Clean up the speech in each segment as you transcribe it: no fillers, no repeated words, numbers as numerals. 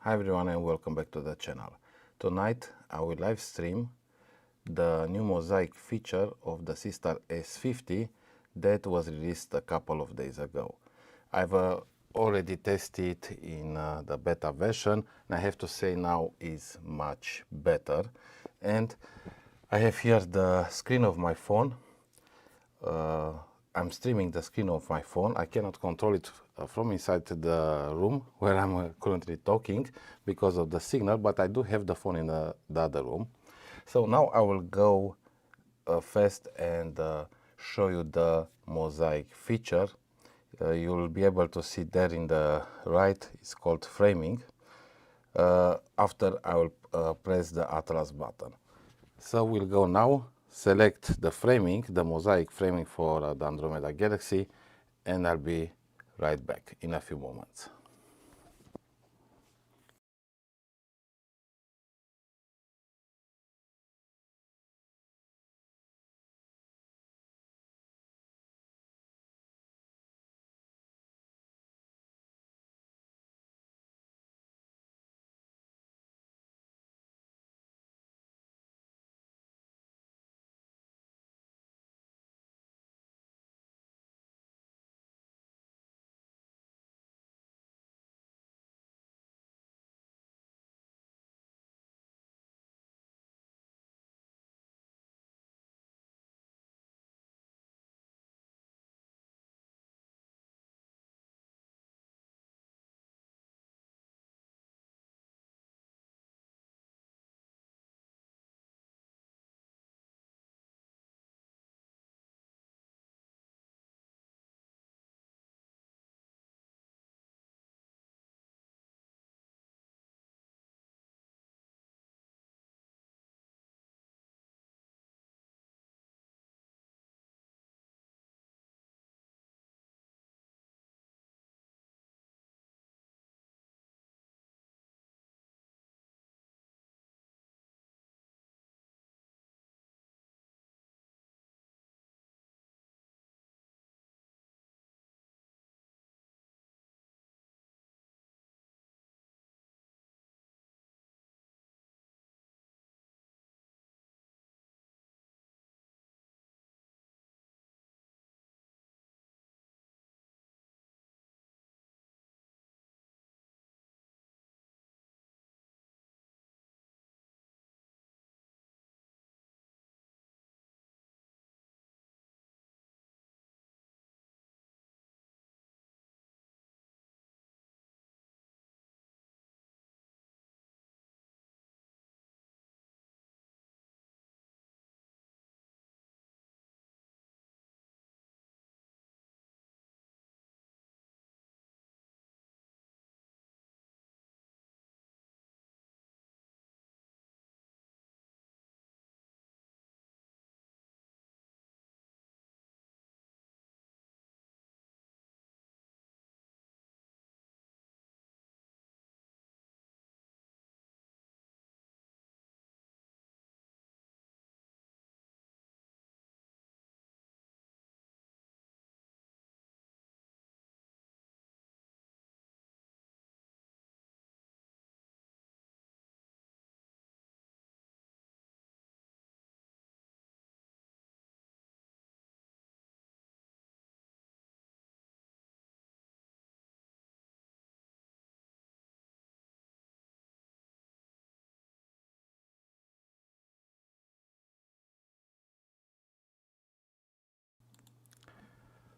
Hi everyone and welcome back to the channel. Tonight I will live stream the new Mosaic feature of the Seestar S50 that was released a couple of days ago. I've already tested in the beta version and I have to say now is much better. And I have here the screen of my phone. I'm streaming the screen of my phone. I cannot control it from inside the room where I'm currently talking because of the signal, but I do have the phone in the other room. So now I will go fast and show you the Mosaic feature. You'll be able to see there in the right, it's called framing. After I will press the Atlas button. So we'll go now, select the framing, the Mosaic framing for the Andromeda Galaxy, and I'll be right back in a few moments.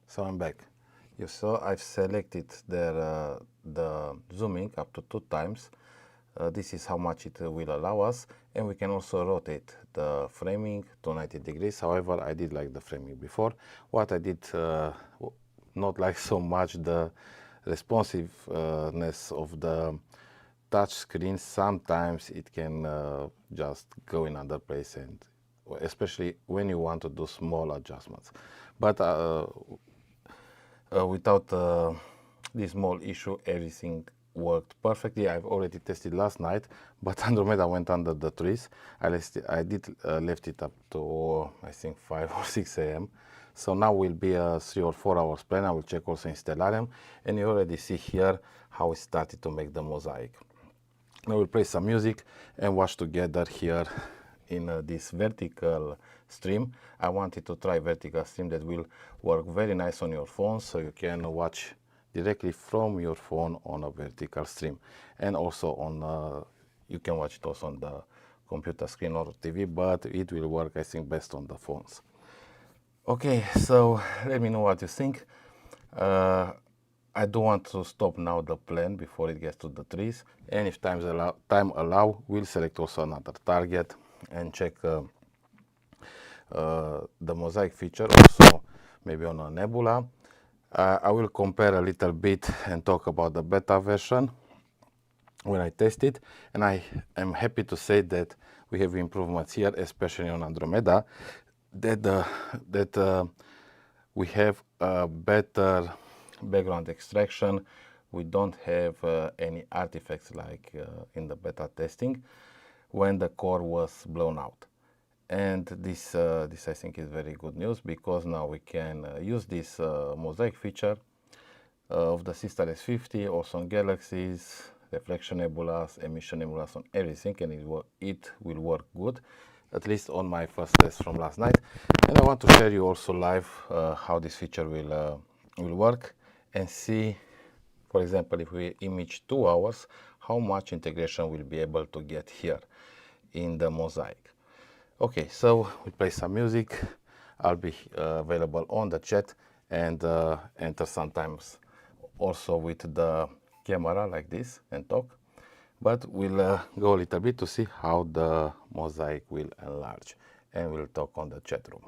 So I'm back. You saw I've selected there the zooming up to 2 times. This is how much it will allow us, and we can also rotate the framing to 90 degrees. However, I did like the framing before. What I did not like so much the responsiveness of the touch screen. Sometimes it can just go in other place, and especially when you want to do small adjustments. But without this small issue, everything worked perfectly. I've already tested last night, but Andromeda went under the trees. I did left it up to I think 5 or 6 a.m. So now will be a 3 or 4 hours plan. I will check also in Stellarium, and you already see here how we started to make the mosaic. I will play some music and watch together here in this vertical stream. I wanted to try vertical stream that will work very nice on your phone, so you can watch directly from your phone on a vertical stream, and also on you can watch it also on the computer screen or TV, but it will work, I think, best on the phones. Okay, so let me know what you think. I do want to stop now the plan before it gets to the trees, and if time allow, we'll select also another target and check the mosaic feature also, maybe on a nebula. I will compare a little bit and talk about the beta version when I test it, and I am happy to say that we have improvements here, especially on Andromeda, that we have a better background extraction. We don't have any artifacts like in the beta testing when the core was blown out. And this I think is very good news, because now we can use this mosaic feature of the Seestar S50 also on galaxies, reflection nebulas, emission nebulas, on everything, and it will work good, at least on my first test from last night. And I want to share you also live how this feature will work, and see, for example, if we image 2 hours, how much integration we'll be able to get here in the mosaic. Okay, so we play some music. I'll be available on the chat and enter sometimes also with the camera like this and talk. But we'll go a little bit to see how the mosaic will enlarge, and we'll talk on the chat room.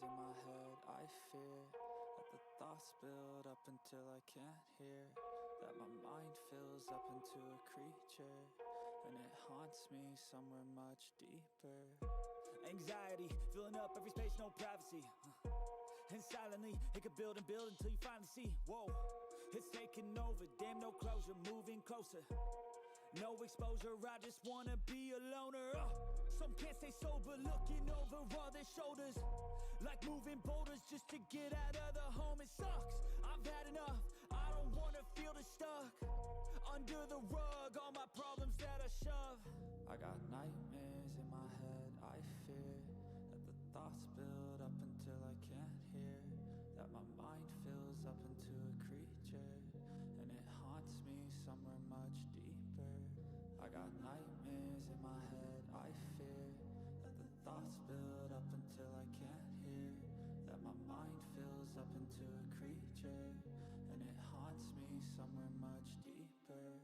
nightmares in my head, I fear that the thoughts build up until I can't hear, that my mind fills up into a creature, and it haunts me somewhere much deeper. Anxiety, filling up every space, no privacy. And silently, it could build and build until you finally see, whoa, it's taking over, damn no closure, moving closer. No exposure, I just wanna be a loner. Some can't stay sober, looking over all their shoulders, like moving boulders just to get out of the home. It sucks, I've had enough, I don't wanna feel the stuck under the rug, all my problems that I shove. I got nightmares in my head, I fear that the thoughts build up until I can't hear, that my mind fills up into a creature, and it haunts me somewhere much deeper. I got nightmares in my head, I fear that the thoughts build up until I can't hear, that my mind fills up into a creature, and it haunts me somewhere much deeper.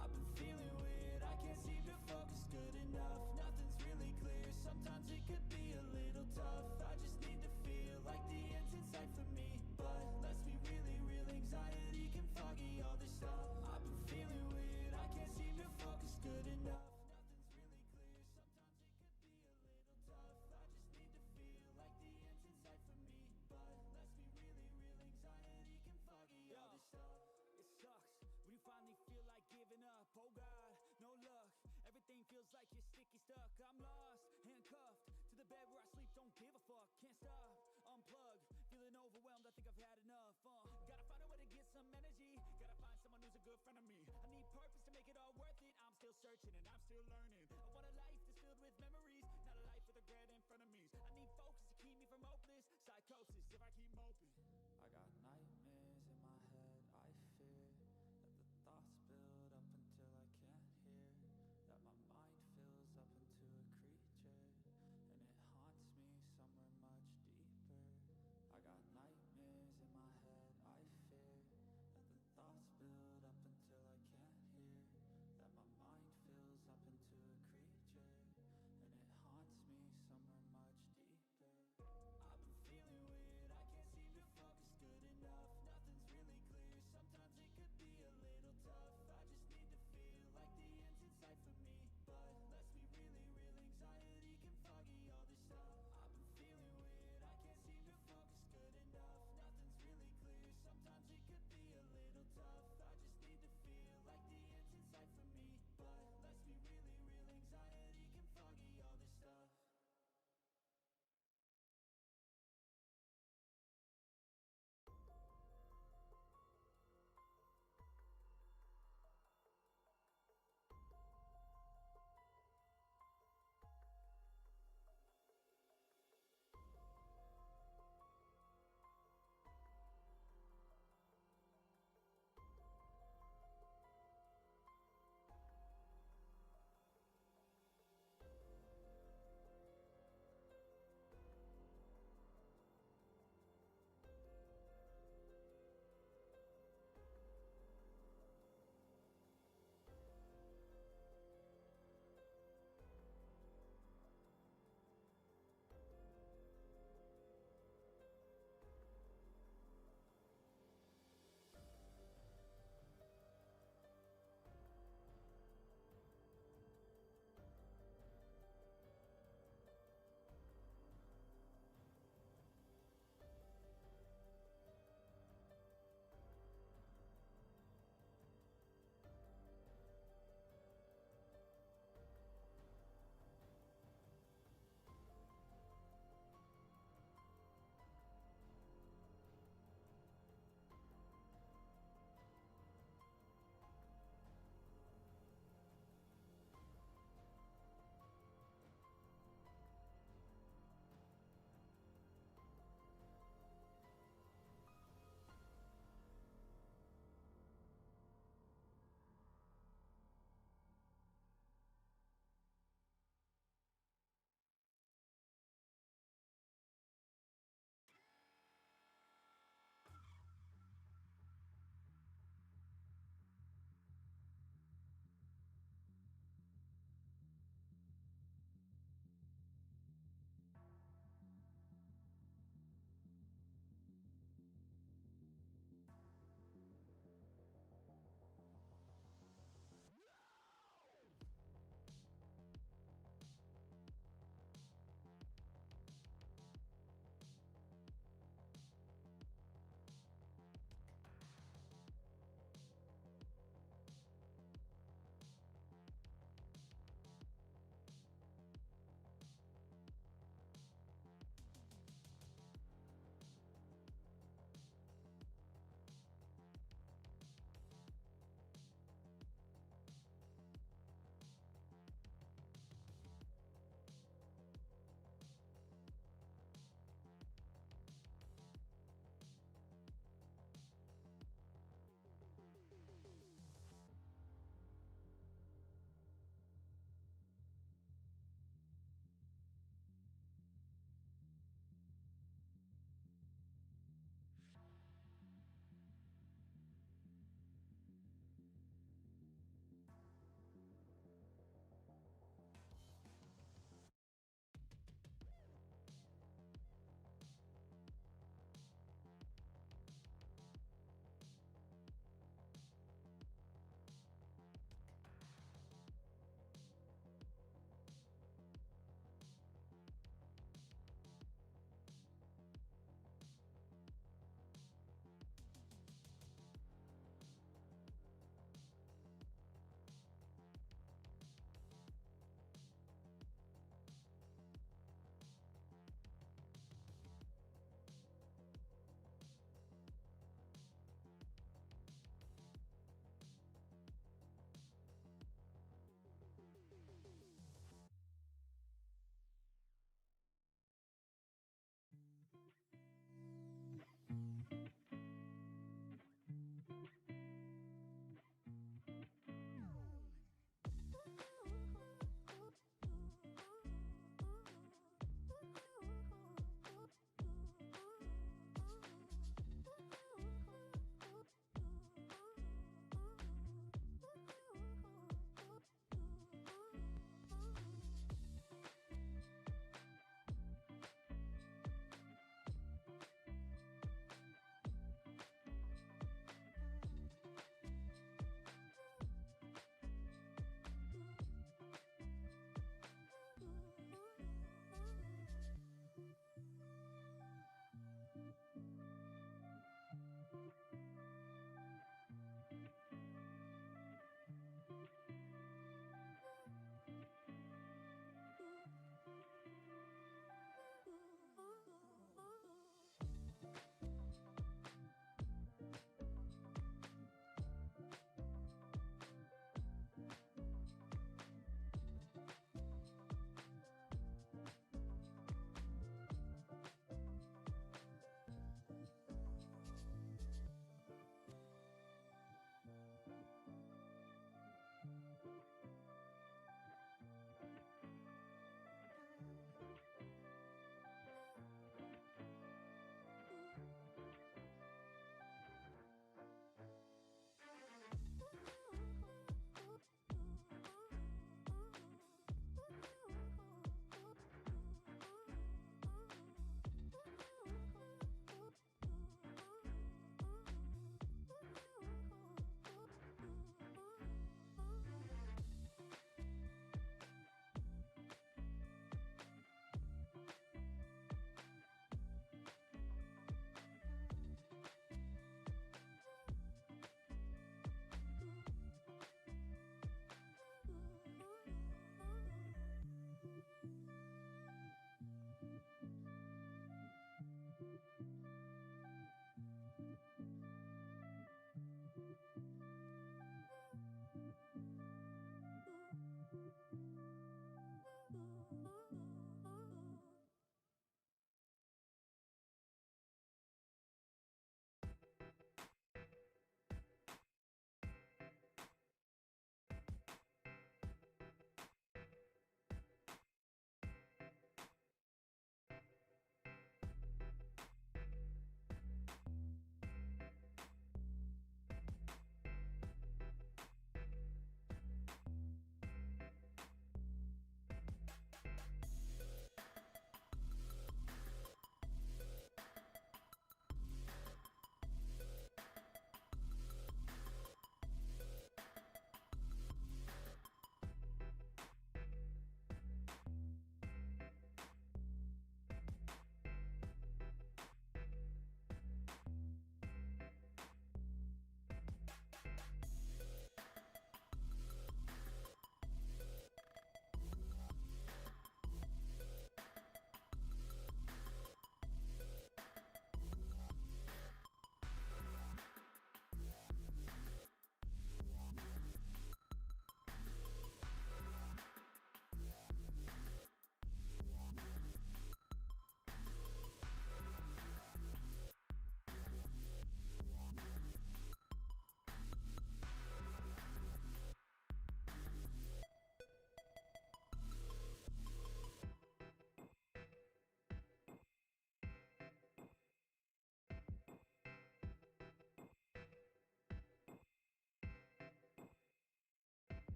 I've been feeling weird, I can't seem to focus good enough, nothing's really clear, sometimes it could be a little tough. I just need to feel like the end's in sight for me, but let's be really real, anxiety can foggy all this stuff. I've been feeling weird, I can't seem to focus good enough, nothing's really clear, sometimes it could be a little tough. I just need to feel like the end's in sight for me, but let's be really real, anxiety can foggy all this stuff. It sucks when you finally feel like giving up. Oh God, no luck, everything feels like you're sticky stuck. I'm lost, handcuffed to the bed where I sleep, don't give a fuck. Can't stop, unplug, feeling overwhelmed, I think I've had enough. Gotta find a way to get some energy, gotta find someone who's a good friend of me. I need purpose to make it all worth it, I'm still searching and I'm still learning. I want a life that's filled with memories, not a life with regret in front of me. I need focus to keep me from hopeless psychosis if I keep moping. I got nightmares in my head, I fear that the thoughts build up until I can't hear, that my mind fills up into a creature, and it haunts me somewhere much deeper. I got nightmares in my head, I fear that the thoughts build up until I can't hear,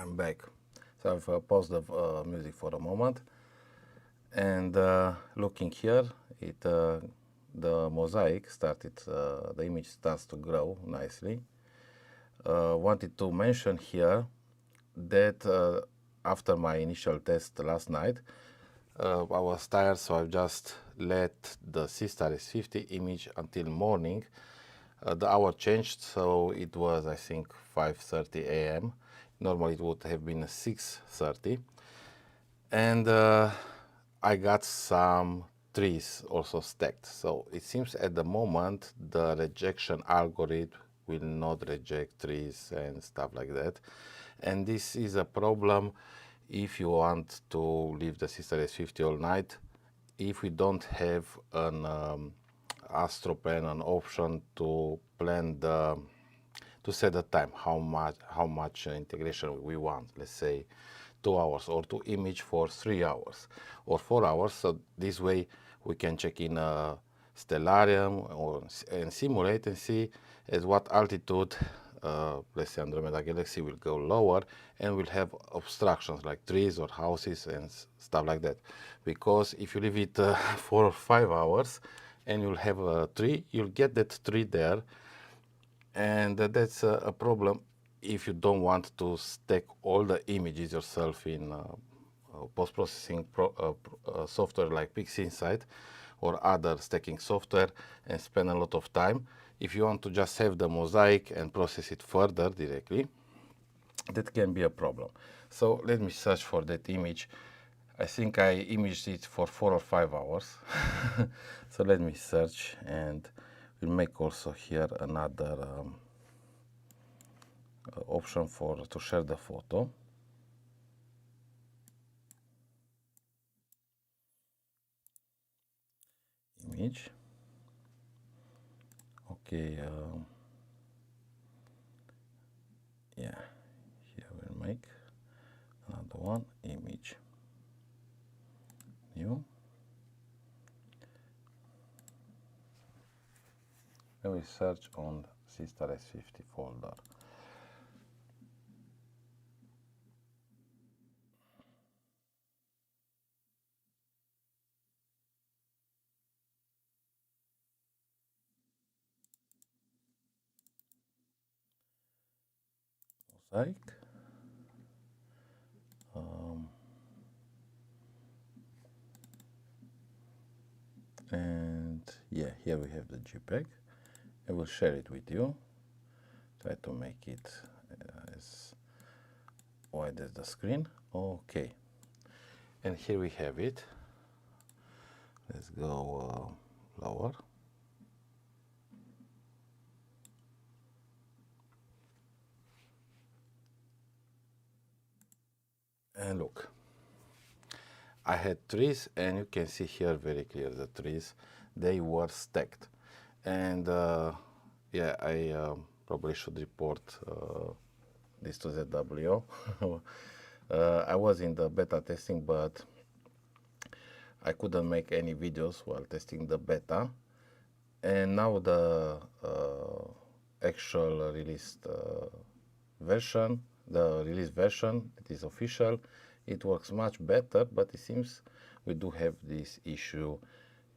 I'm back. So I've paused the music for a moment, and looking here, the mosaic started, the image starts to grow nicely. Wanted to mention here that after my initial test last night, I was tired, so I've just let the Seestar S50 image until morning. The hour changed, so it was, I think, 5:30 a.m. Normally it would have been 6:30. And I got some trees also stacked. So it seems at the moment the rejection algorithm will not reject trees and stuff like that. And this is a problem if you want to leave the Seestar S50 all night. If we don't have an Astro Pen, an option to plan to set the time, how much integration we want, let's say 2 hours, or to image for 3 hours or 4 hours. So this way we can check in a stellarium and simulate and see at what altitude, let's say Andromeda galaxy will go lower, and we'll have obstructions like trees or houses and stuff like that. Because if you leave it 4 or 5 hours and you'll have a tree, you'll get that tree there, and that's a problem if you don't want to stack all the images yourself in post-processing software like PixInsight or other stacking software and spend a lot of time. If you want to just have the mosaic and process it further directly, that can be a problem. So let me search for that image. I think I imaged it for 4 or 5 hours. So let me search, and we'll make also here another option to share the photo. Image. Okay. Yeah. Here we'll make another one. Image. New. And we search on Seestar S50 folder. Mosaic. And yeah, here we have the JPEG. I will share it with you. Try to make it as wide as the screen. Okay. And here we have it. Let's go lower. And look, I had trees, and you can see here very clear the trees, they were stacked. And yeah, I probably should report this to ZWO. I was in the beta testing, but I couldn't make any videos while testing the beta. And now the actual released version, the release version, it is official, it works much better, but it seems we do have this issue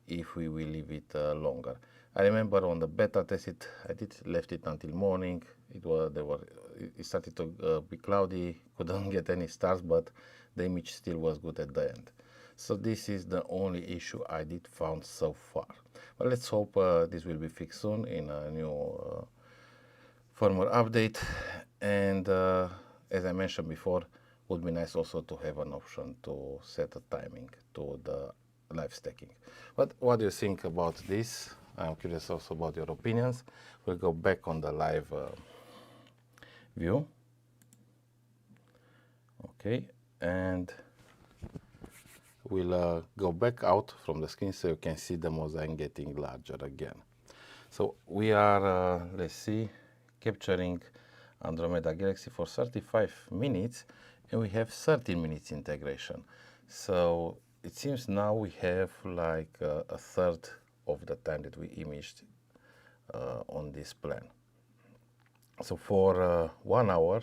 if we will leave it longer. I remember on the beta test I left it until morning. It started to be cloudy, couldn't get any stars, but the image still was good at the end. So this is the only issue I did found so far. But let's hope this will be fixed soon in a new firmware update. And as I mentioned before, would be nice also to have an option to set a timing to the live stacking. But what do you think about this? I'm curious also about your opinions. We'll go back on the live view. Okay, and we'll go back out from the screen so you can see the mosaic getting larger again. So we are, let's see, capturing Andromeda galaxy for 35 minutes, and we have 13 minutes integration. So it seems now we have like a third of the time that we imaged on this plan. So for 1 hour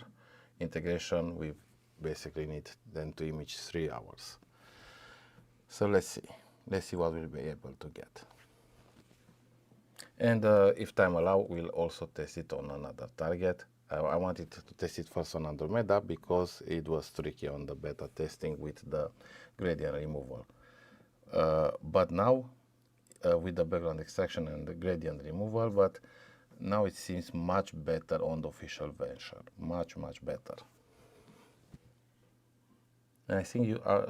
integration with basically need then to image 3 hours. So let's see what we'll be able to get. And if time allow, we'll also test it on another target. I wanted to test it first on Andromeda because it was tricky on the beta testing with the gradient removal. But now with the background extraction and the gradient removal, but now it seems much better on the official venture, much better. And I think you are,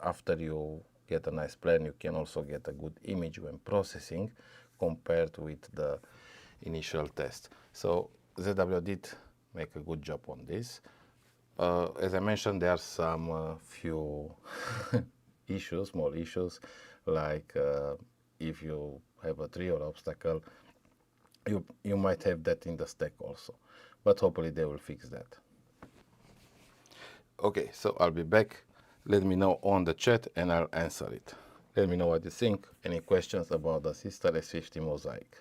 after you get a nice plan, you can also get a good image when processing compared with the initial test. So ZW did make a good job on this. As I mentioned, there are some few issues, small issues, like if you have a tree or obstacle, you might have that in the stack also, but hopefully they will fix that. Okay, so I'll be back. Let me know on the chat and I'll answer it. Let me know what you think. Any questions about the Seestar S50 Mosaic?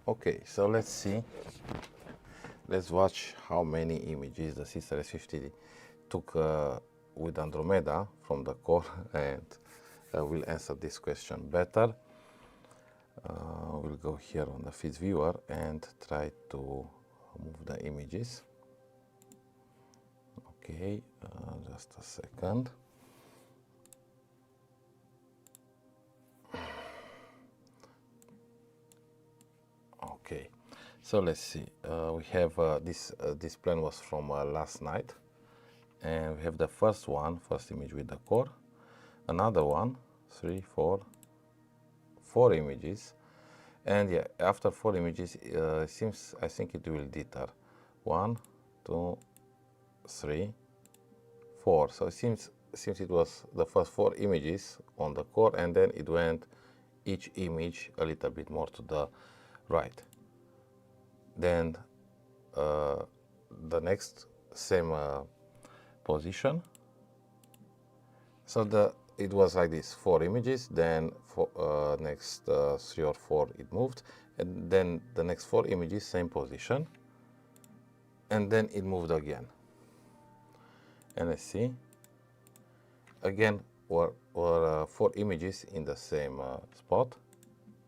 Okay, so let's see. Let's watch how many images the Seestar S50 took with Andromeda from the core, and we'll answer this question better. We'll go here on the feeds viewer and try to move the images. Okay, just a second. Okay, so let's see. We have this plan was from last night, and we have the first image with the core, another one, 3, 4, 4 images, and yeah, after 4 images, I think it will deter. 1, 2, 3, 4. So it seems it was the first 4 images on the core, and then it went each image a little bit more to the right. Then the next same position. So it was like this: 4 images, then next 3 or 4 it moved, and then the next 4 images same position, and then it moved again. And let's see. Again, were 4 images in the same spot,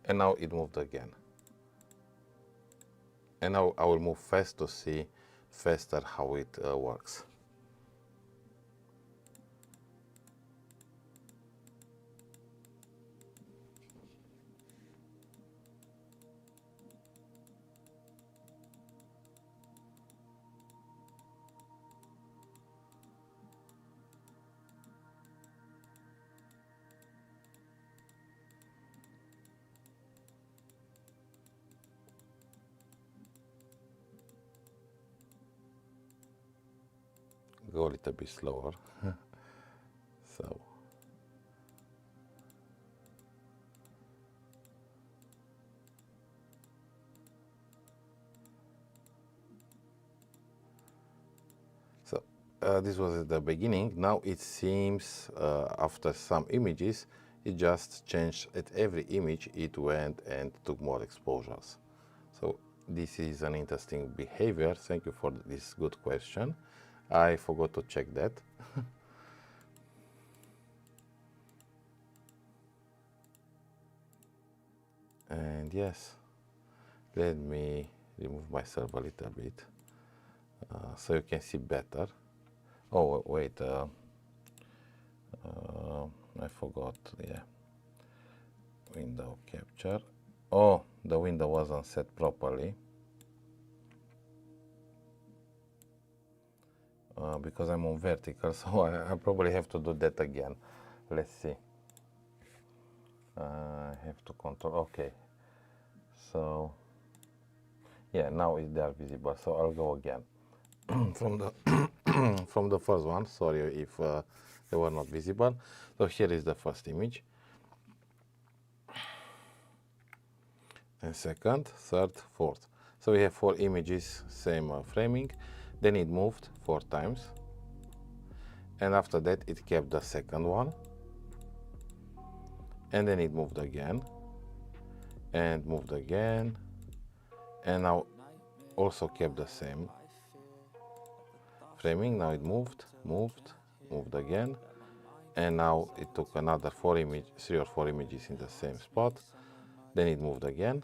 and now it moved again. And now I will move fast to see faster how it works. Go a little bit slower. So this was at the beginning. Now it seems after some images it just changed. At every image it went and took more exposures. So this is an interesting behavior. Thank you for this good question. I forgot to check that. And yes, let me remove myself a little bit so you can see better. Oh wait, I forgot. Yeah, window capture. Oh, the window wasn't set properly. Because I'm on vertical, so I probably have to do that again. Let's see. I have to control. Okay, so yeah, now they are visible. So I'll go again from the from the first one. Sorry if they were not visible. So here is the first image, and second, third, fourth. So we have 4 images, same framing. Then it moved 4 times, and after that it kept the second one, and then it moved again, and moved again, and now also kept the same framing. Now it moved again, and now it took another 3 or 4 images in the same spot. Then it moved again,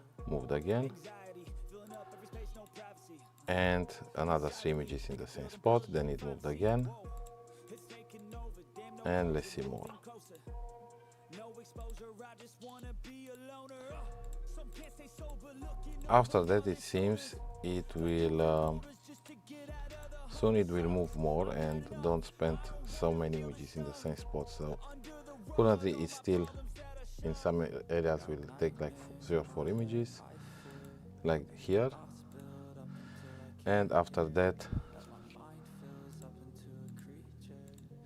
and another 3 images in the same spot. Then it moved again, and let's see more. After that, it seems it will soon it will move more and don't spend so many images in the same spot. So currently it's still in some areas will take like 3 or 4 images, like here, and after that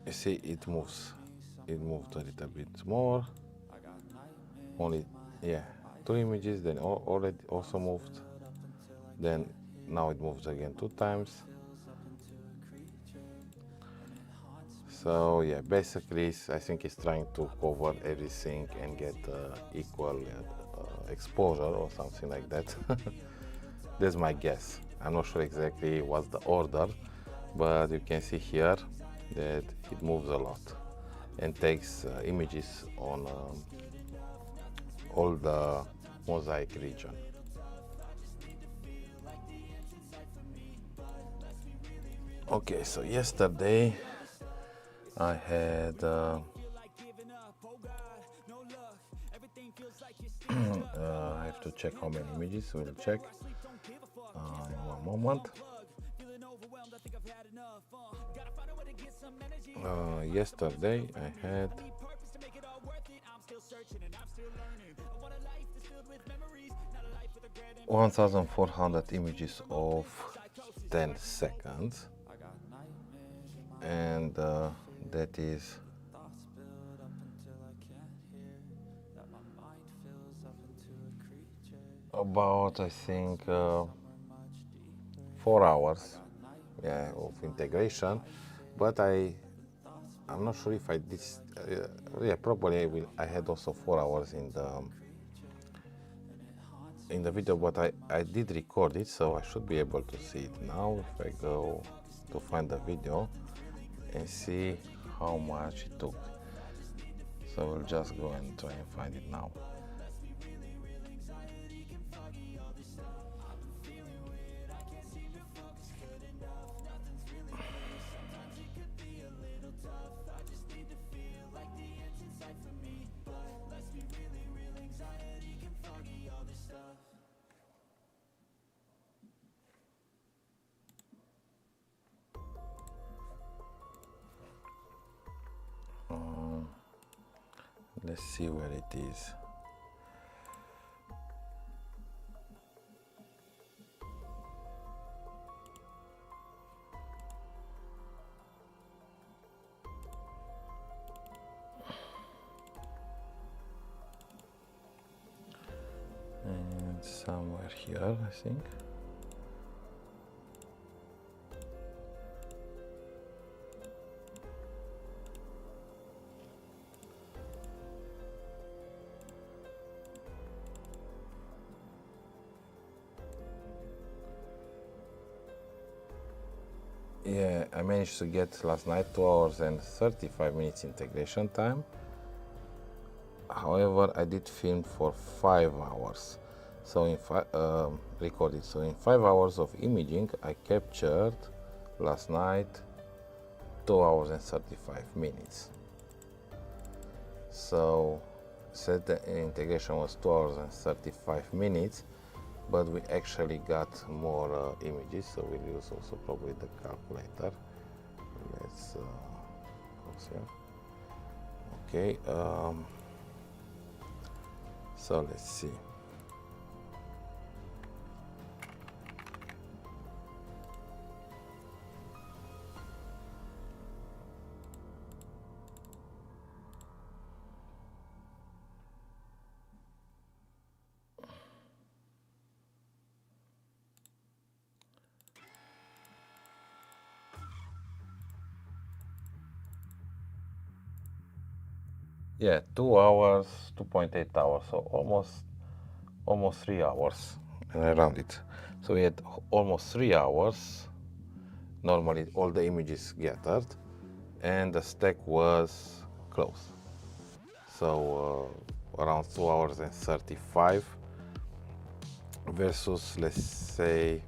you see it moved a little bit more. Only, yeah, 2 images, then already also moved, then now it moves again 2 times. So yeah, basically I think it's trying to cover everything and get equal exposure or something like that. That's my guess. I'm not sure exactly what's the order, but you can see here that it moves a lot and takes images on all the mosaic region. Okay, so yesterday I had I have to check how many images. We'll check in one moment. Yesterday I had 1,400 images of 10 seconds, and that is about, I think, 4 hours, yeah, of integration. But I'm not sure if I did. Yeah, probably I had also 4 hours in the video, but I did record it, so I should be able to see it now if I go to find the video and see how much it took. So we'll just go and try and find it now. Let's see where it is. And somewhere here, I think. Yeah, I managed to get last night 2 hours and 35 minutes integration time. However, I did film for 5 hours, so recorded. So in 5 hours of imaging, I captured last night 2 hours and 35 minutes. So said the integration was 2 hours and 35 minutes, but we actually got more images, so we'll use also probably the calculator. Let's close here. Okay, so let's see. Yeah, 2 hours, 2.8 hours, so almost 3 hours, and around it. So we had almost 3 hours. Normally all the images gathered, and the stack was close. So around 2 hours and 35 versus, let's say,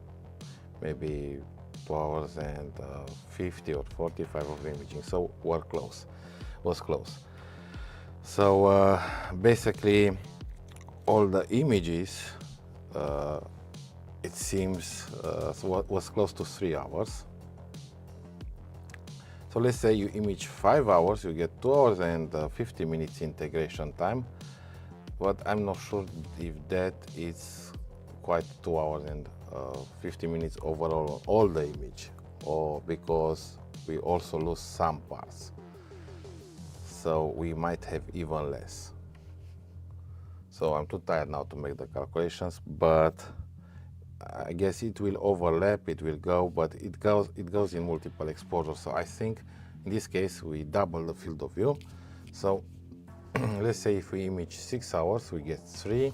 maybe 2 hours and 50 or 45 of imaging. So was close. So basically all the images, it seems, was close to 3 hours. So let's say you image 5 hours, you get 2 hours and 50 minutes integration time, but I'm not sure if that is quite 2 hours and 50 minutes overall on all the image, or because we also lose some parts. So we might have even less. So I'm too tired now to make the calculations, but I guess it will overlap, it will go, but it goes in multiple exposures. So I think in this case we double the field of view. So let's say if we image 6 hours, we get 3,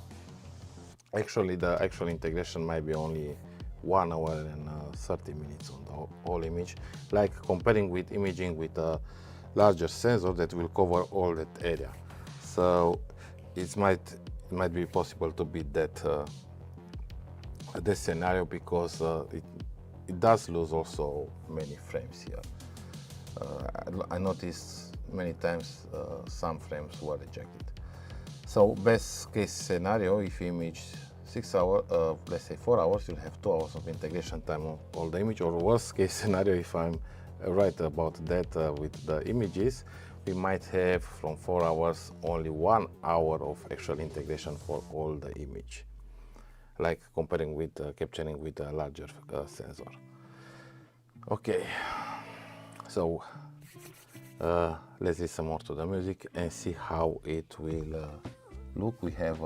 Actually, the actual integration might be only 1 hour and 30 minutes on the whole image, like comparing with imaging with a larger sensor that will cover all that area. So it might be possible to beat that this scenario, because it does lose also many frames here. I noticed many times some frames were rejected. So best case scenario, if you image 6 hours, let's say 4 hours, you'll have 2 hours of integration time on all the image. Or worst case scenario, if I'm right about that with the images, we might have from 4 hours only 1 hour of actual integration for all the image, like comparing with capturing with a larger sensor. Okay, so let's listen more to the music and see how it will look. We have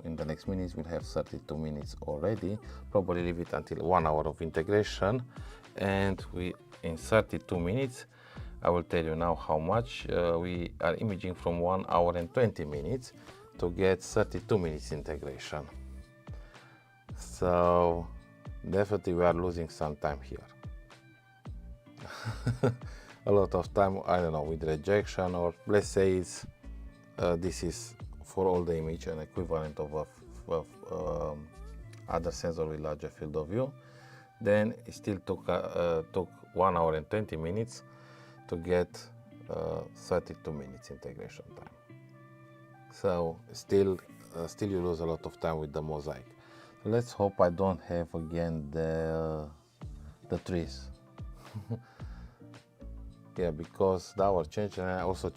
in the next minutes we'll have 32 minutes already. Probably leave it until 1 hour of integration, and we in 32 minutes I will tell you now how much we are imaging from 1 hour and 20 minutes to get 32 minutes integration. So definitely we are losing some time here. A lot of time, I don't know, with rejection, or let's say it's this is for all the image an equivalent of other sensor with larger field of view, then it still took 1 hour and 20 minutes to get 32 minutes integration time. So still you lose a lot of time with the Mosaic. So let's hope I don't have again the trees. Yeah, because the hour changed, and I also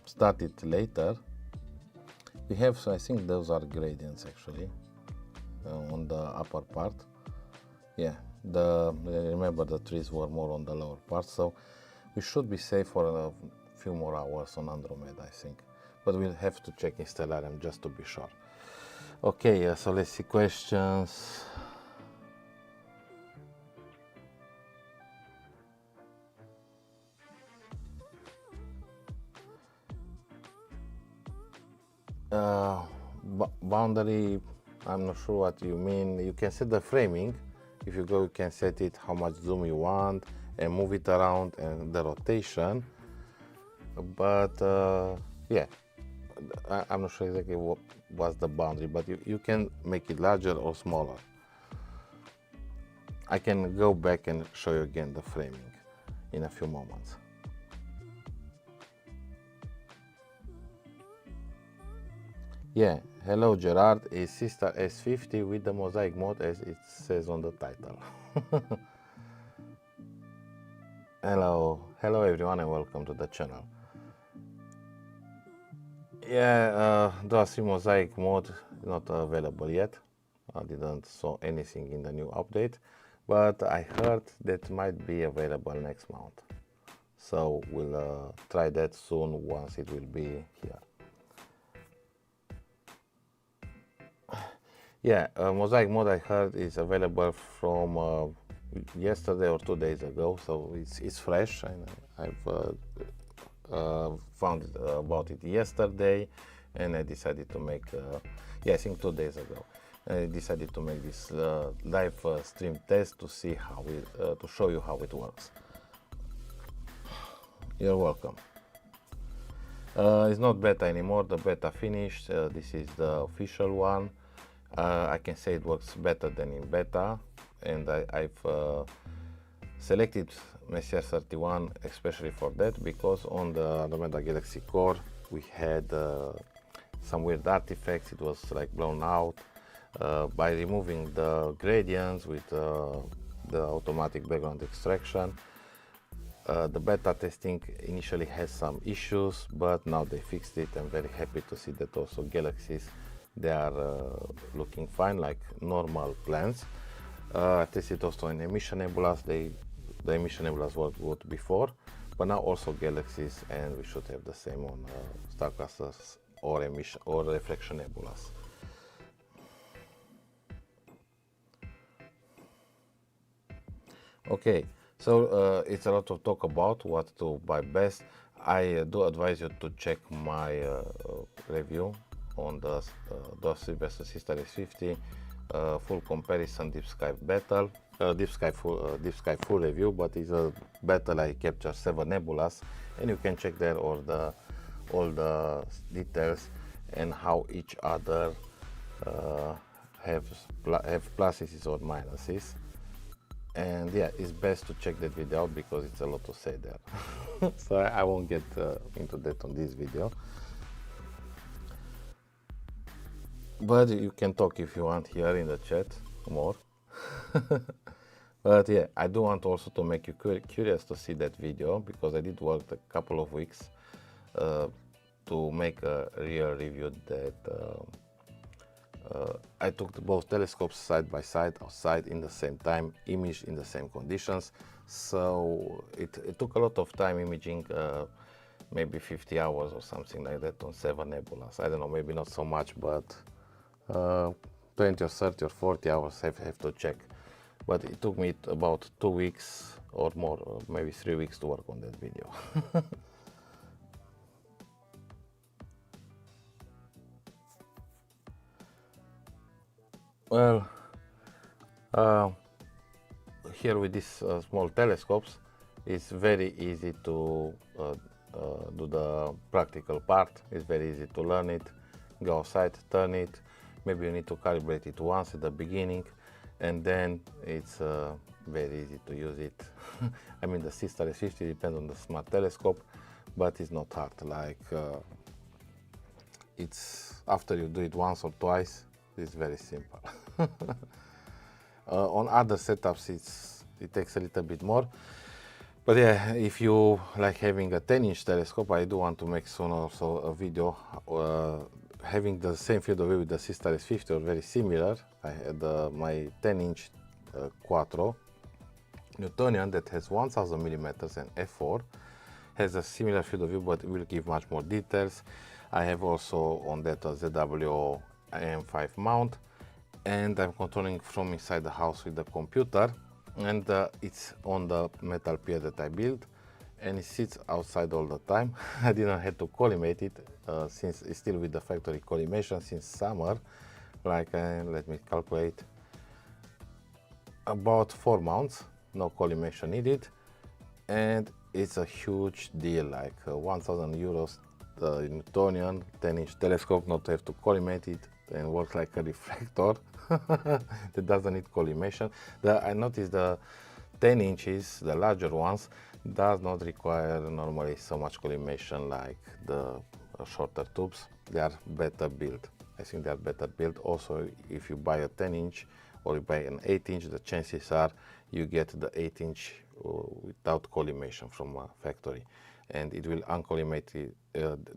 started later. We have, so I think those are gradients actually on the upper part. Yeah, remember the trees were more on the lower part, so we should be safe for a few more hours on Andromeda, I think. But we'll have to check in Stellarium just to be sure. Okay, so let's see questions. Boundary, I'm not sure what you mean. You can set the framing. If you go, you can set it how much zoom you want and move it around, and the rotation. But yeah, I'm not sure exactly what was the boundary, but you can make it larger or smaller. I can go back and show you again the framing in a few moments. Yeah, hello Gerard, is Seestar S50 with the Mosaic mode as it says on the title. Hello everyone and welcome to the channel. Yeah, the Mosaic mode is not available yet. I didn't saw anything in the new update, but I heard that might be available next month. So we'll try that soon once it will be here. Yeah, Mosaic mode I heard is available from yesterday or 2 days ago, so it's fresh, and I've found about it yesterday, and I decided to make, yeah, I think 2 days ago, I decided to make this live stream test to see how to show you how it works. You're welcome. It's not beta anymore, the beta finished, this is the official one. I can say it works better than in beta, and I've selected Messier 31 especially for that, because on the Andromeda Galaxy Core we had some weird artifacts. It was like blown out. By removing the gradients with the automatic background extraction, the beta testing initially has some issues, but now they fixed it. I'm very happy to see that also galaxies, they are looking fine, like normal plans. I tested also in emission nebulas. The emission nebulas worked good before, but now also galaxies, and we should have the same on star clusters or emission or reflection nebulas. Okay, so it's a lot of talk about what to buy best. I do advise you to check my review on the Dorsey versus Seestar S50 full comparison deep sky battle, deep sky full review, but it's a battle. I captured 7 nebulas, and you can check there all the details and how each other have pluses or minuses. And yeah, it's best to check that video out because it's a lot to say there. So I won't get into that on this video. But you can talk if you want here in the chat more. But yeah, I do want also to make you curious to see that video, because I did work a couple of weeks to make a real review that I took both telescopes side by side, outside in the same time, imaged in the same conditions. So it took a lot of time imaging, maybe 50 hours or something like that on 7 nebulas. I don't know, maybe not so much, but 20 or 30 or 40 hours I have to check. But it took me about 2 weeks or more, or maybe 3 weeks to work on that video. Well, here with these small telescopes, it's very easy to do the practical part. It's very easy to learn it, go outside, turn it. Maybe you need to calibrate it once at the beginning, and then it's very easy to use it. I mean, the Seestar S50 depends on the smart telescope, but it's not hard. Like it's after you do it once or twice, it's very simple. On other setups, it takes a little bit more. But yeah, if you like having a 10-inch telescope, I do want to make soon also a video having the same field of view with the Seestar S50 or very similar. I had my 10-inch Quattro Newtonian that has 1000 mm and f4, has a similar field of view, but will give much more details. I have also on that a ZW AM5 mount, and I'm controlling from inside the house with the computer, and it's on the metal pier that I built, and it sits outside all the time. I didn't have to collimate it since it's still with the factory collimation since summer. Like let me calculate, about 4 months, no collimation needed, and it's a huge deal, like 1000 euros Newtonian 10-inch telescope, not to have to collimate it and work like a reflector that doesn't need collimation. I noticed the 10 inches, the larger ones, does not require normally so much collimation like the shorter tubes. They are better built. I think they are better built. Also, if you buy a 10-inch or you buy an 8-inch, the chances are you get the 8-inch without collimation from a factory, and it will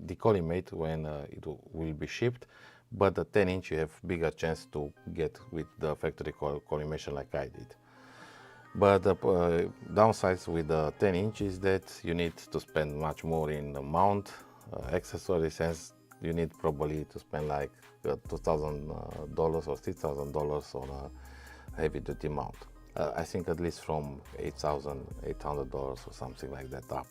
decollimate when it will be shipped. But the 10-inch you have bigger chance to get with the factory collimation like I did. But the downsides with the 10-inch is that you need to spend much more in the mount, accessories, and you need probably to spend like $2,000 or $6,000 on a heavy-duty mount. I think at least from $8,800 or something like that up.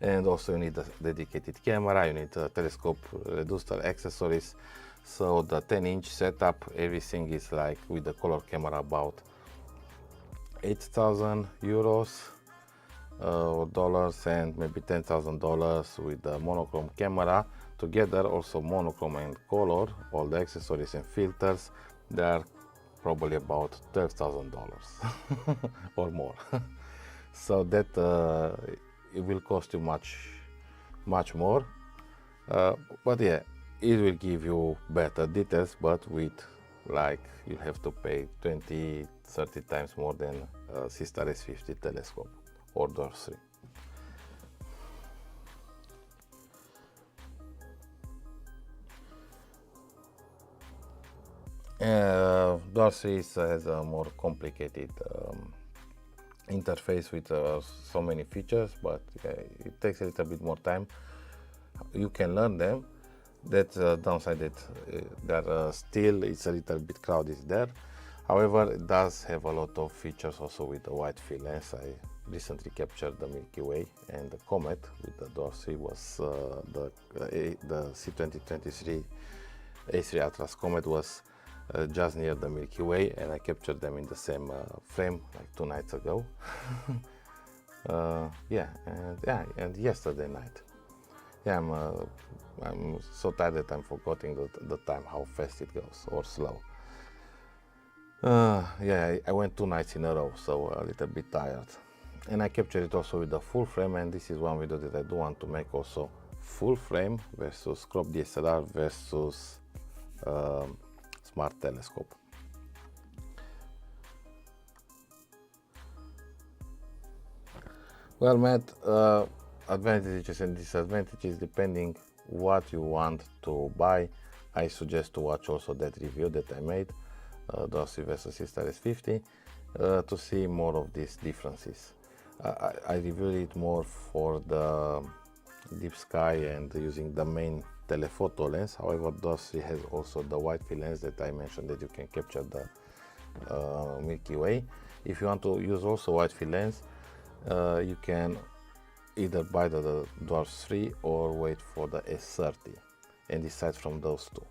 And also you need a dedicated camera, you need a telescope reducer, accessories. So the 10-inch setup, everything is like with the color camera about 8,000 euros or dollars, and maybe $10,000 with the monochrome camera. Together also monochrome and color, all the accessories and filters, they are probably about $12,000 or more. So that it will cost you much more, but yeah, it will give you better details, but with like you have to pay 20-30 times more than Seestar S50 telescope or Dorsey. Dorsey has a more complicated interface with so many features, but it takes a little bit more time. You can learn them. That's the downside, that still it's a little bit crowded there. However, it does have a lot of features also with the wide field lens. recently captured the Milky Way, and the comet with the dorsey was the C2023 A3 Atlas comet was just near the Milky Way, and I captured them in the same frame like 2 nights ago. And yesterday night. Yeah, I'm so tired that I'm forgetting the time, how fast it goes, or slow. I went 2 nights in a row, so a little bit tired. And I captured it also with the full frame, and this is one video that I do want to make also. Full frame versus crop DSLR versus smart telescope. Well, Matt, advantages and disadvantages depending what you want to buy. I suggest to watch also that review that I made, Dorsey versus Seestar S50, to see more of these differences. I reviewed it more for the deep sky and using the main telephoto lens. However, Dorsey has also the wide field lens that I mentioned, that you can capture the Milky Way. If you want to use also wide field lens, you can either buy the Dwarf 3 or wait for the S30 and decide from those two.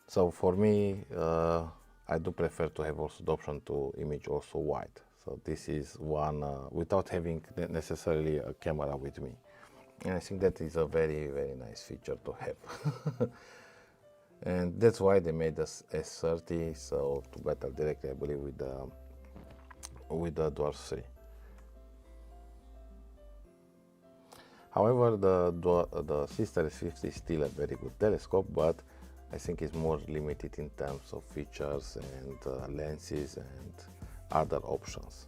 So for me, I do prefer to have also the option to image also wide. So this is one without having necessarily a camera with me. And I think that is a very, very nice feature to have. And that's why they made this S30, so to battle directly, I believe, with the Dwarf 3. However, the Seestar S50 is still a very good telescope, but I think it's more limited in terms of features and lenses and other options.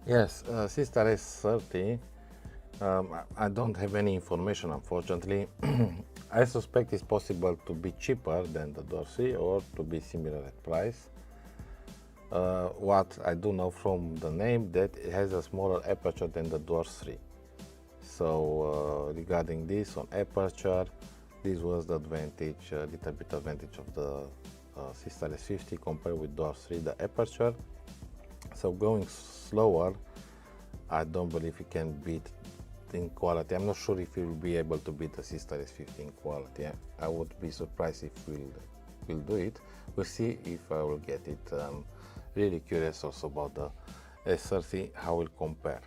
Yes, Seestar S30, I don't have any information, unfortunately. I suspect it's possible to be cheaper than the Dorsey or to be similar at price. What I do know from the name, that it has a smaller aperture than the Dwarf 3. So regarding this on aperture, this was the advantage, a little bit advantage of the Seestar S50 compared with Dwarf 3, the aperture. So going slower, I don't believe it can beat in quality. I'm not sure if it will be able to beat the Seestar S50 in quality. I would be surprised if we'll do it. We'll see if I will get it. Really curious also about the S30, how it will compare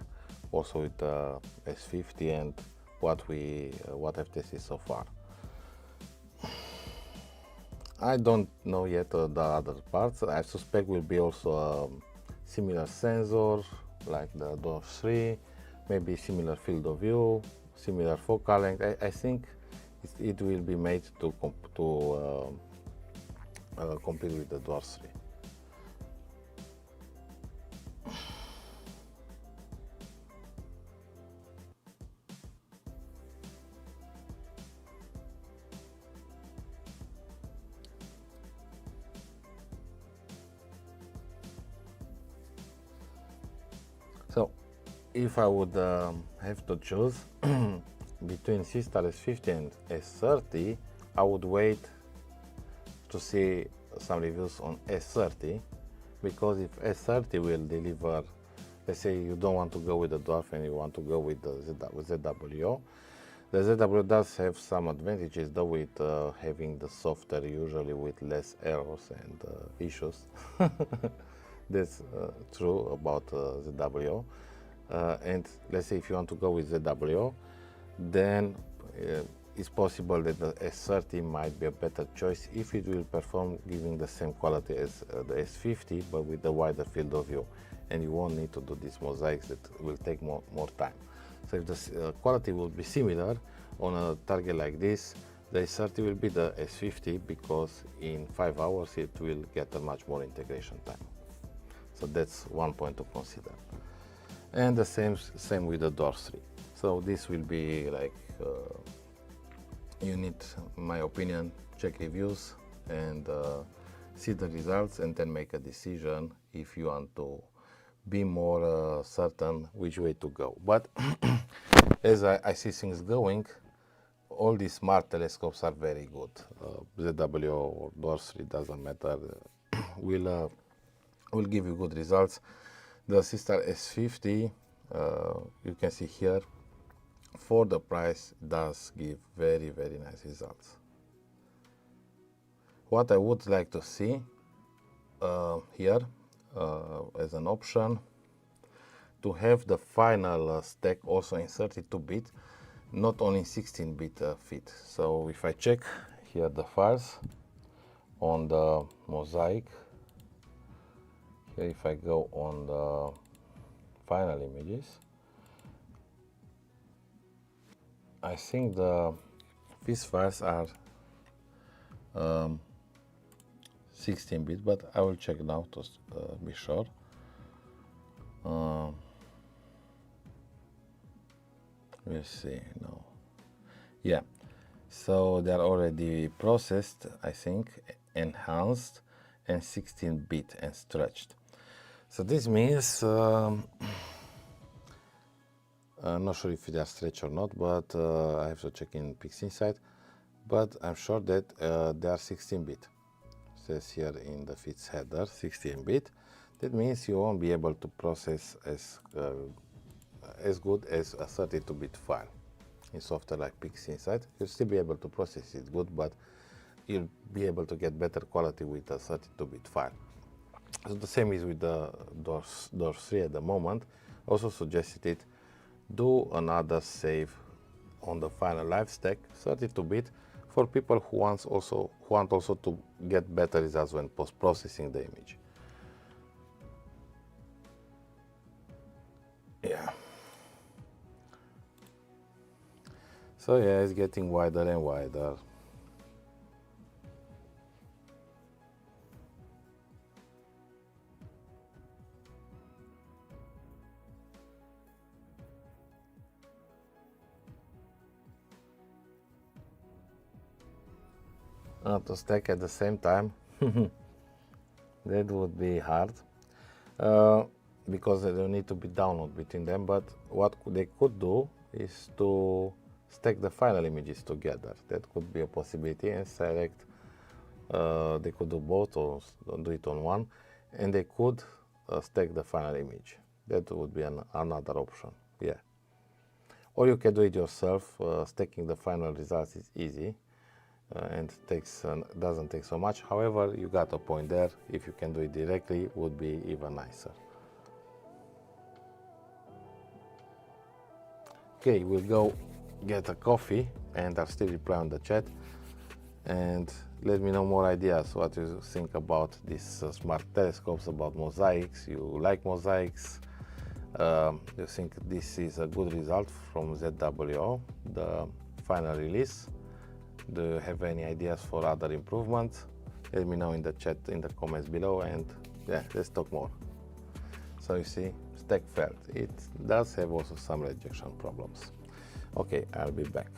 also with the S50 and what I've tested so far. I don't know yet the other parts. I suspect will be also a similar sensor like the Dwarf 3, maybe similar field of view, similar focal length. I think it will be made to compete with the Dwarf 3. So, if I would have to choose between Seestar S50 and S30, I would wait to see some reviews on S30, because if S30 will deliver, let's say you don't want to go with the Dwarf and you want to go with the ZWO. The ZWO does have some advantages, though, with having the software usually with less errors and issues. That's true about ZWO. And let's say if you want to go with ZWO, then it's possible that the S30 might be a better choice if it will perform giving the same quality as the S50, but with a wider field of view, and you won't need to do these mosaics that will take more time. So if the quality will be similar on a target like this, the S30 will be the S50, because in 5 hours it will get a much more integration time. So that's one point to consider. And the same with the Dwarf 3. So this will be like, you need, in my opinion, check reviews and see the results, and then make a decision if you want to be more certain which way to go. But as I see things going, all these smart telescopes are very good. ZWO or DORS 3 doesn't matter. Will give you good results. The Seestar S50, you can see here, for the price, does give very, very nice results. What I would like to see here as an option, to have the final stack also in 32-bit, not only 16-bit fit. So if I check here the files on the Mosaic, here if I go on the final images, I think these files are 16-bit, but I will check now to be sure. We'll see. No, yeah, so they're already processed, I think, enhanced, and 16-bit and stretched. So this means I'm not sure if they are stretched or not, but I have to check in PixInsight, but I'm sure that they are 16-bit. Says here in the fits header 16-bit. That means you won't be able to process as good as a 32-bit file. In software like PixInsight, you'll still be able to process it good, but you'll be able to get better quality with a 32-bit file. So the same is with the DORS 3 at the moment. Also suggested it, do another save on the final live stack 32-bit for people who want also to get better results when post-processing the image. Yeah. So yeah, it's getting wider and wider. To stack at the same time, that would be hard, because there need to be download between them. But what they could do is to stack the final images together. That could be a possibility, and select, they could do both or do it on one, and they could stack the final image. That would be another option, yeah. Or you can do it yourself. Stacking the final results is easy. And doesn't take so much. However, you got a point there. If you can do it directly, would be even nicer. Okay, we'll go get a coffee, and I'll still reply on the chat. And let me know more ideas, what you think about these smart telescopes, about mosaics. You like mosaics? You think this is a good result from ZWO, the final release? Do you have any ideas for other improvements? Let me know in the chat, in the comments below, and yeah, let's talk more. So you see, stack failed. It does have also some rejection problems. Okay, I'll be back.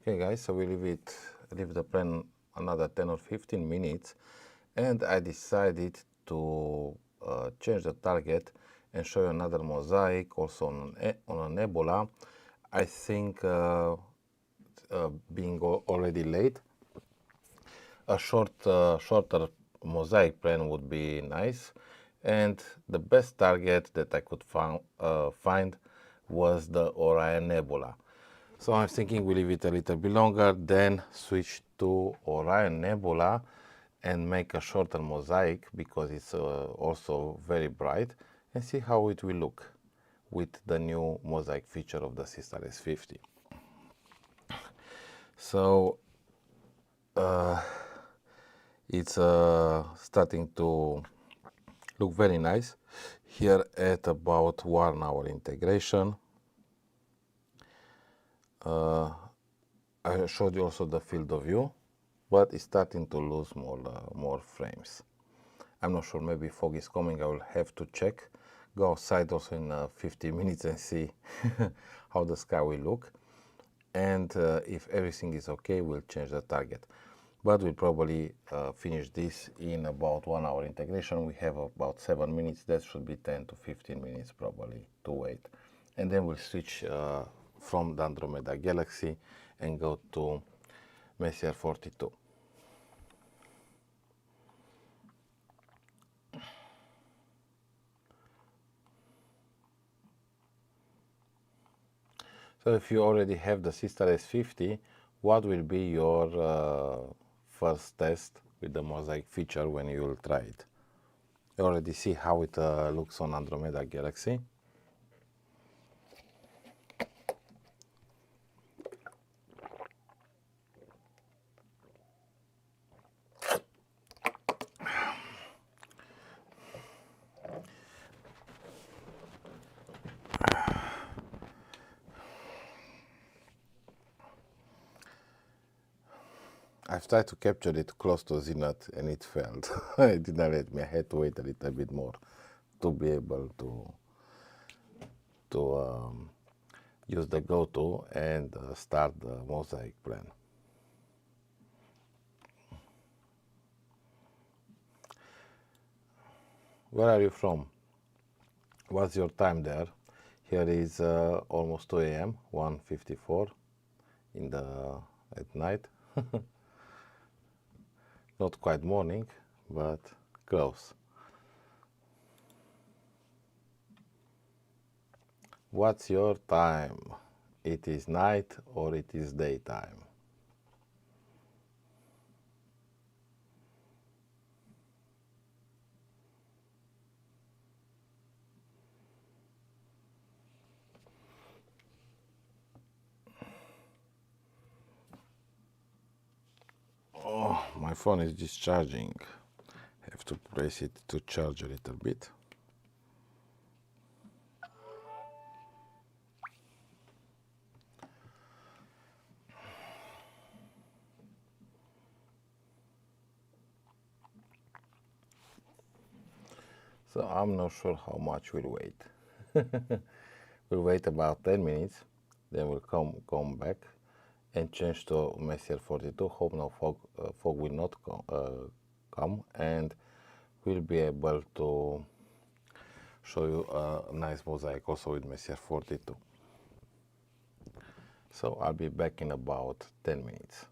Okay guys, so we leave the plan another 10 or 15 minutes, and I decided to change the target and show you another mosaic also on a nebula. I think being already late, a shorter mosaic plan would be nice, and the best target that I could find was the Orion Nebula. So I'm thinking we leave it a little bit longer, then switch to Orion Nebula and make a shorter mosaic because it's also very bright, and see how it will look with the new mosaic feature of the Seestar S50. So it's starting to look very nice here at about 1 hour integration. I showed you also the field of view, but it's starting to lose more frames. I'm not sure, maybe fog is coming. I will have to check. Go outside also in 50 minutes and see how the sky will look. And if everything is okay, we'll change the target. But we'll probably finish this in about 1 hour integration. We have about 7 minutes. That should be 10 to 15 minutes probably to wait. And then we'll switch from the Andromeda Galaxy and go to Messier 42. So if you already have the Seestar S50, what will be your first test with the mosaic feature when you will try it? You already see how it looks on Andromeda Galaxy. I've tried to capture it close to zenith and it failed. It didn't let me. I had to wait a little bit more to be able to use the go-to and start the mosaic plan. Where are you from? what's your time there? Here is almost 2 a.m., 1:54 in the at night. Not quite morning, but close. What's your time? It is night or it is daytime? Oh, my phone is discharging. Have to press it to charge a little bit. So I'm not sure how much we'll wait. We'll wait about 10 minutes, then we'll come back and change to Messier 42. Hope no fog will not come, and we'll be able to show you a nice mosaic also with Messier 42. So I'll be back in about 10 minutes.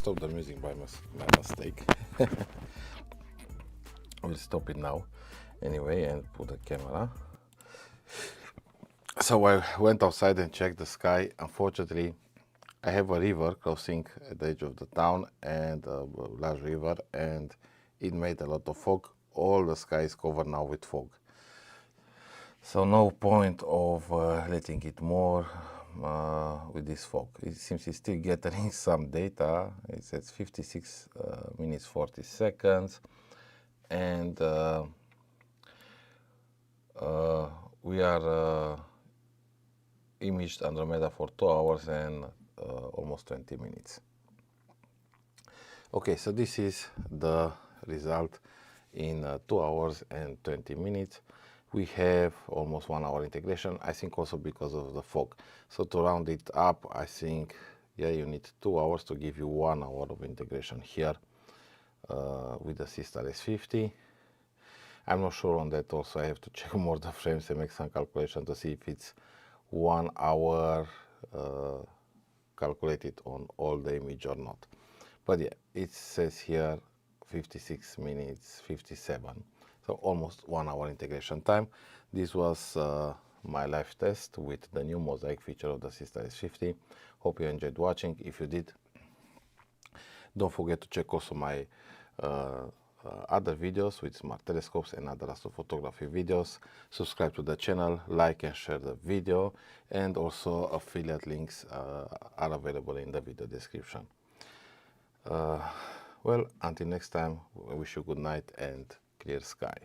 stopped the music by mistake. We'll stop it now anyway and put the camera. So I went outside and checked the sky. Unfortunately, I have a river crossing at the edge of the town and a large river, and it made a lot of fog. All the sky is covered now with fog. So no point of letting it more with this fog. It seems it's still gathering some data. It's at 56 minutes 40 seconds, and we are imaged Andromeda for 2 hours and almost 20 minutes. Okay, so this is the result in 2 hours and 20 minutes. We have almost 1 hour integration, I think also because of the fog. So to round it up, I think, yeah, you need 2 hours to give you 1 hour of integration here with the Seestar S50. I'm not sure on that also. I have to check more the frames and make some calculation to see if it's 1 hour calculated on all the image or not. But yeah, it says here 56 minutes 57. So almost 1 hour integration time. This was my live test with the new Mosaic feature of the Seestar S50. Hope you enjoyed watching. If you did, don't forget to check also my other videos with smart telescopes and other astrophotography videos. Subscribe to the channel, like and share the video, and also affiliate links are available in the video description. Well, until next time, I wish you good night and clear sky.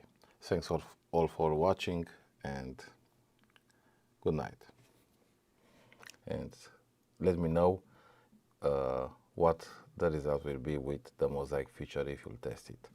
Thanks all for watching, and good night. And let me know what the result will be with the Mosaic feature if you'll test it.